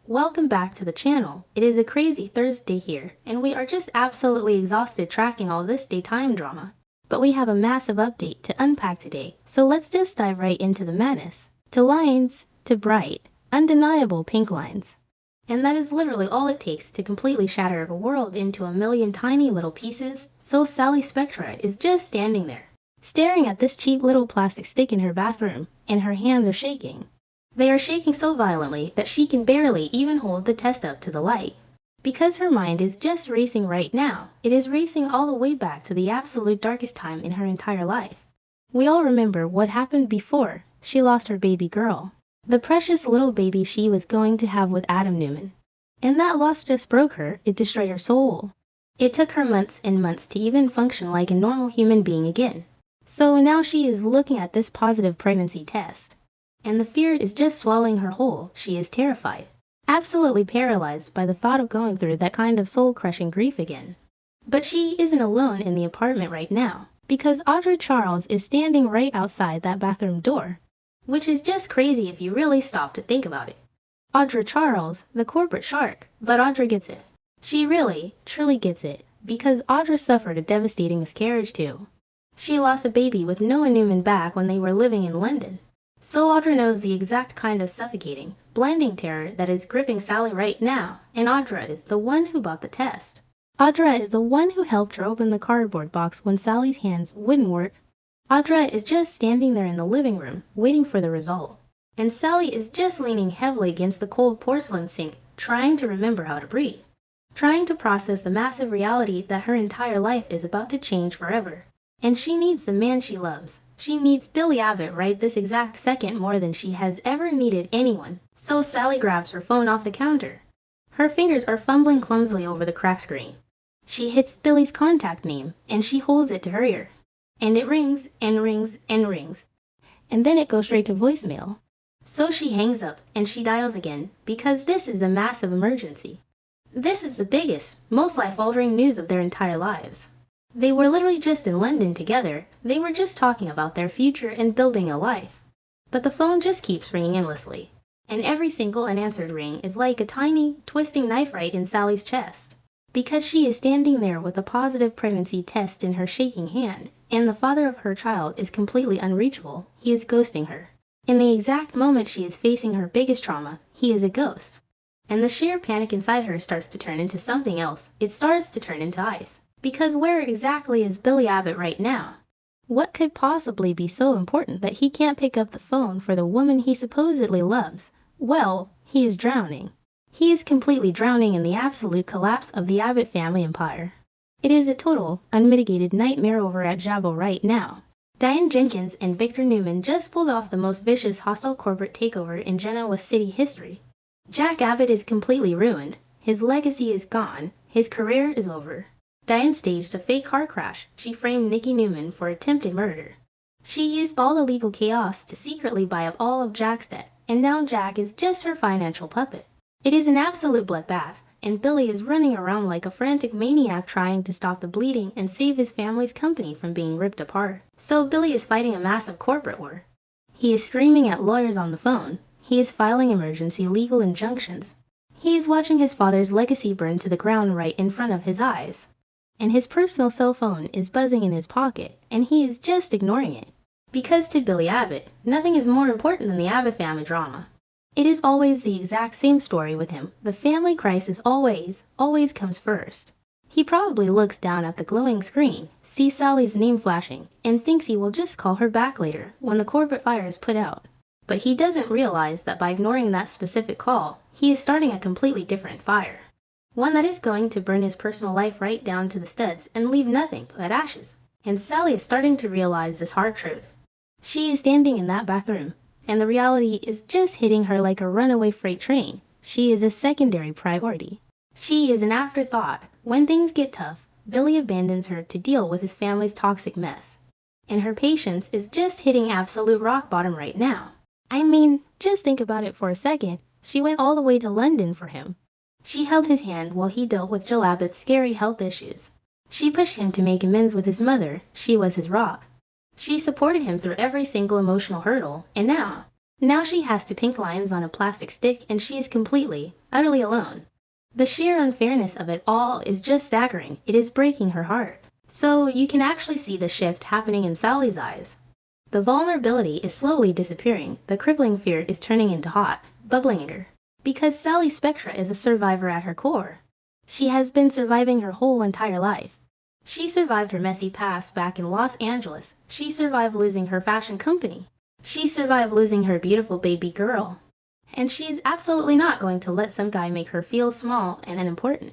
welcome back to the channel. It is a crazy Thursday here, and we are just absolutely exhausted tracking all this daytime drama. But we have a massive update to unpack today, so let's just dive right into the madness. To lines, to bright, undeniable pink lines. And that is literally all it takes to completely shatter a world into a million tiny little pieces, so Sally Spectra is just standing there, staring at this cheap little plastic stick in her bathroom, and her hands are shaking. They are shaking so violently that she can barely even hold the test up to the light. Because her mind is just racing right now, it is racing all the way back to the absolute darkest time in her entire life. We all remember what happened before she lost her baby girl, the precious little baby she was going to have with Adam Newman. And that loss just broke her, it destroyed her soul. It took her months and months to even function like a normal human being again. So now she is looking at this positive pregnancy test. And the fear is just swallowing her whole. She is terrified, absolutely paralyzed by the thought of going through that kind of soul-crushing grief again. But she isn't alone in the apartment right now, because Audra Charles is standing right outside that bathroom door, which is just crazy if you really stop to think about it. Audra Charles, the corporate shark, but Audra gets it. She really, truly gets it, because Audra suffered a devastating miscarriage too. She lost a baby with Noah Newman back when they were living in London. So Audra knows the exact kind of suffocating, blinding terror that is gripping Sally right now, and Audra is the one who bought the test. Audra is the one who helped her open the cardboard box when Sally's hands wouldn't work. Audra is just standing there in the living room, waiting for the result. And Sally is just leaning heavily against the cold porcelain sink, trying to remember how to breathe. Trying to process the massive reality that her entire life is about to change forever. And she needs the man she loves. She needs Billy Abbott right this exact second more than she has ever needed anyone. So Sally grabs her phone off the counter. Her fingers are fumbling clumsily over the cracked screen. She hits Billy's contact name, and she holds it to her ear. And it rings, and rings, and rings. And then it goes straight to voicemail. So she hangs up, and she dials again, because this is a massive emergency. This is the biggest, most life-altering news of their entire lives. They were literally just in London together. They were just talking about their future and building a life. But the phone just keeps ringing endlessly. And every single unanswered ring is like a tiny, twisting knife right in Sally's chest. Because she is standing there with a positive pregnancy test in her shaking hand, and the father of her child is completely unreachable. He is ghosting her. In the exact moment she is facing her biggest trauma, he is a ghost. And the sheer panic inside her starts to turn into something else. It starts to turn into ice. Because where exactly is Billy Abbott right now? What could possibly be so important that he can't pick up the phone for the woman he supposedly loves? Well, he is drowning. He is completely drowning in the absolute collapse of the Abbott family empire. It is a total, unmitigated nightmare over at Jabbo right now. Diane Jenkins and Victor Newman just pulled off the most vicious hostile corporate takeover in Genoa City history. Jack Abbott is completely ruined. His legacy is gone. His career is over. Diane staged a fake car crash. She framed Nikki Newman for attempted murder. She used all the legal chaos to secretly buy up all of Jack's debt, and now Jack is just her financial puppet. It is an absolute bloodbath, and Billy is running around like a frantic maniac trying to stop the bleeding and save his family's company from being ripped apart. So Billy is fighting a massive corporate war. He is screaming at lawyers on the phone. He is filing emergency legal injunctions. He is watching his father's legacy burn to the ground right in front of his eyes. And his personal cell phone is buzzing in his pocket, and he is just ignoring it. Because to Billy Abbott, nothing is more important than the Abbott family drama. It is always the exact same story with him. The family crisis always comes first. He probably looks down at the glowing screen, sees Sally's name flashing, and thinks he will just call her back later when the corporate fire is put out. But he doesn't realize that by ignoring that specific call, he is starting a completely different fire. One that is going to burn his personal life right down to the studs and leave nothing but ashes. And Sally is starting to realize this hard truth. She is standing in that bathroom, and the reality is just hitting her like a runaway freight train. She is a secondary priority. She is an afterthought. When things get tough, Billy abandons her to deal with his family's toxic mess. And her patience is just hitting absolute rock bottom right now. I mean, just think about it for a second. She went all the way to London for him. She held his hand while he dealt with Jill Abbott's scary health issues. She pushed him to make amends with his mother. She was his rock. She supported him through every single emotional hurdle, and now, Now she has to pink lines on a plastic stick and she is completely, utterly alone. The sheer unfairness of it all is just staggering. It is breaking her heart. So you can actually see the shift happening in Sally's eyes. The vulnerability is slowly disappearing. The crippling fear is turning into hot, bubbling anger. Because Sally Spectra is a survivor at her core. She has been surviving her whole entire life. She survived her messy past back in Los Angeles. She survived losing her fashion company. She survived losing her beautiful baby girl. And she is absolutely not going to let some guy make her feel small and unimportant.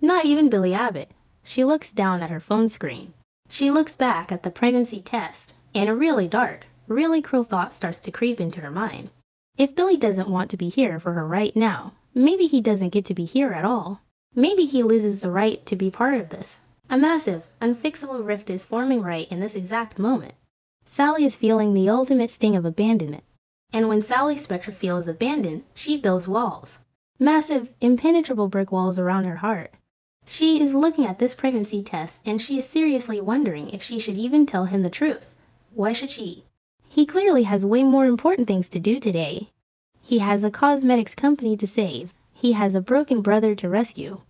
Not even Billy Abbott. She looks down at her phone screen. She looks back at the pregnancy test, and a really dark, really cruel thought starts to creep into her mind. If Billy doesn't want to be here for her right now, maybe he doesn't get to be here at all. Maybe he loses the right to be part of this. A massive, unfixable rift is forming right in this exact moment. Sally is feeling the ultimate sting of abandonment. And when Sally Spectra feels abandoned, she builds walls. Massive, impenetrable brick walls around her heart. She is looking at this pregnancy test and she is seriously wondering if she should even tell him the truth. Why should she? He clearly has way more important things to do today. He has a cosmetics company to save. He has a broken brother to rescue.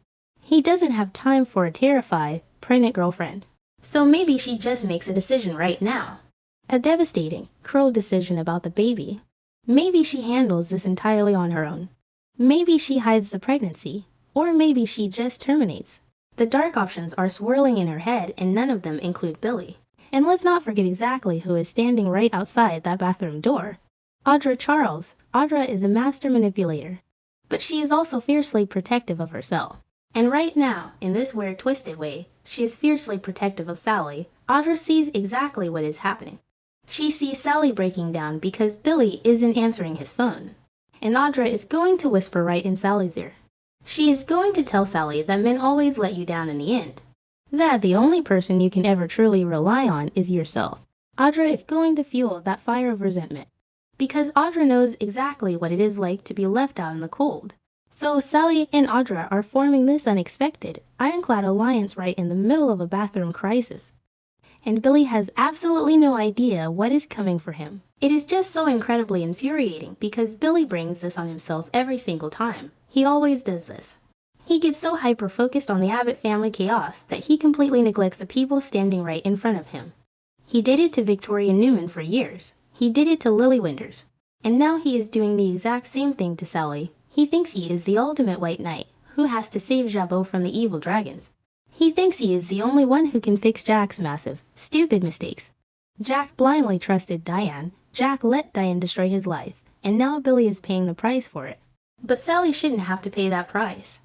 He doesn't have time for a terrified, pregnant girlfriend. So maybe she just makes a decision right now. A devastating, cruel decision about the baby. Maybe she handles this entirely on her own. Maybe she hides the pregnancy. Or maybe she just terminates. The dark options are swirling in her head and none of them include Billy. And let's not forget exactly who is standing right outside that bathroom door. Audra Charles. Audra is a master manipulator. But she is also fiercely protective of herself. And right now, in this weird twisted way, she is fiercely protective of Sally. Audra sees exactly what is happening. She sees Sally breaking down because Billy isn't answering his phone. And Audra is going to whisper right in Sally's ear. She is going to tell Sally that men always let you down in the end. That the only person you can ever truly rely on is yourself. Audra is going to fuel that fire of resentment. Because Audra knows exactly what it is like to be left out in the cold. So Sally and Audra are forming this unexpected, ironclad alliance right in the middle of a bathroom crisis. And Billy has absolutely no idea what is coming for him. It is just so incredibly infuriating because Billy brings this on himself every single time. He always does this. He gets so hyper-focused on the Abbott family chaos that he completely neglects the people standing right in front of him. He did it to Victor Newman for years. He did it to Lily Winters. And now he is doing the exact same thing to Sally. He thinks he is the ultimate white knight, who has to save Jabot from the evil dragons. He thinks he is the only one who can fix Jack's massive, stupid mistakes. Jack blindly trusted Diane. Jack let Diane destroy his life, and now Billy is paying the price for it. But Sally shouldn't have to pay that price.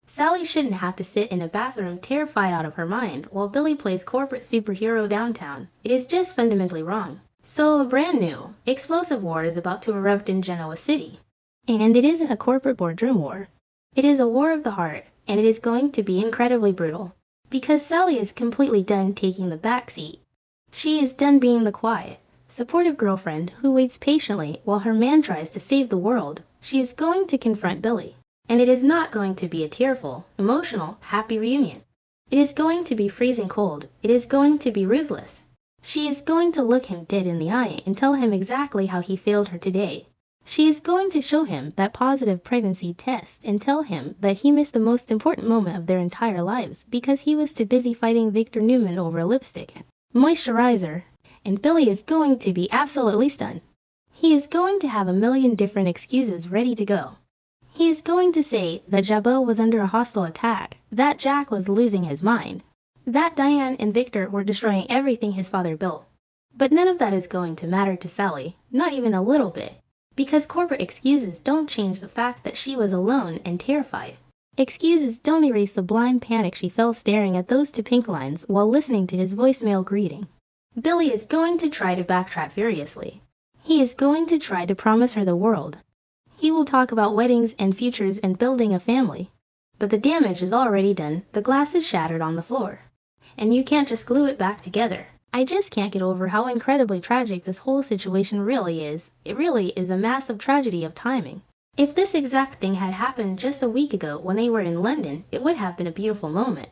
Sally shouldn't have to sit in a bathroom terrified out of her mind while Billy plays corporate superhero downtown. It is just fundamentally wrong. So a brand new, explosive war is about to erupt in Genoa City. And it isn't a corporate boardroom war. It is a war of the heart, and it is going to be incredibly brutal. Because Sally is completely done taking the back seat. She is done being the quiet, supportive girlfriend who waits patiently while her man tries to save the world. She is going to confront Billy. And it is not going to be a tearful, emotional, happy reunion. It is going to be freezing cold. It is going to be ruthless. She is going to look him dead in the eye and tell him exactly how he failed her today. She is going to show him that positive pregnancy test and tell him that he missed the most important moment of their entire lives because he was too busy fighting Victor Newman over lipstick, moisturizer, and Billy is going to be absolutely stunned. He is going to have a million different excuses ready to go. He is going to say that Jabot was under a hostile attack, that Jack was losing his mind, that Diane and Victor were destroying everything his father built. But none of that is going to matter to Sally, not even a little bit. Because corporate excuses don't change the fact that she was alone and terrified. Excuses don't erase the blind panic she felt staring at those two pink lines while listening to his voicemail greeting. Billy is going to try to backtrack furiously. He is going to try to promise her the world. He will talk about weddings and futures and building a family. But the damage is already done. The glass is shattered on the floor. And you can't just glue it back together. I just can't get over how incredibly tragic this whole situation really is. It really is a massive tragedy of timing. If this exact thing had happened just a week ago when they were in London, it would have been a beautiful moment.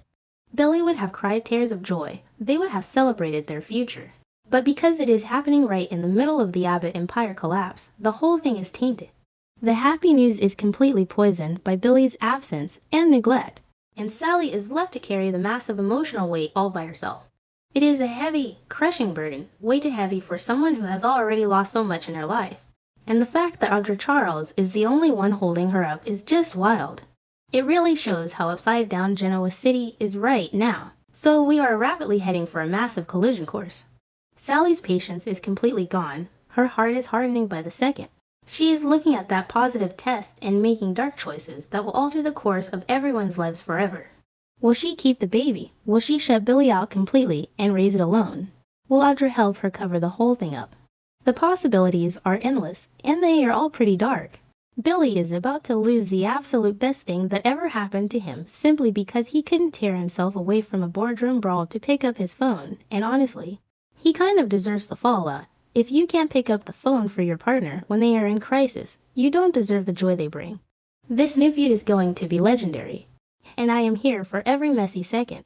Billy would have cried tears of joy. They would have celebrated their future. But because it is happening right in the middle of the Abbott empire collapse, the whole thing is tainted. The happy news is completely poisoned by Billy's absence and neglect, and Sally is left to carry the massive emotional weight all by herself. It is a heavy, crushing burden, way too heavy for someone who has already lost so much in her life. And the fact that Audra Charles is the only one holding her up is just wild. It really shows how upside down Genoa City is right now, so we are rapidly heading for a massive collision course. Sally's patience is completely gone, her heart is hardening by the second. She is looking at that positive test and making dark choices that will alter the course of everyone's lives forever. Will she keep the baby? Will she shut Billy out completely and raise it alone? Will Audra help her cover the whole thing up? The possibilities are endless, and they are all pretty dark. Billy is about to lose the absolute best thing that ever happened to him simply because he couldn't tear himself away from a boardroom brawl to pick up his phone, and honestly, he kind of deserves the fallout. If you can't pick up the phone for your partner when they are in crisis, you don't deserve the joy they bring. This new feud is going to be legendary, and I am here for every messy second.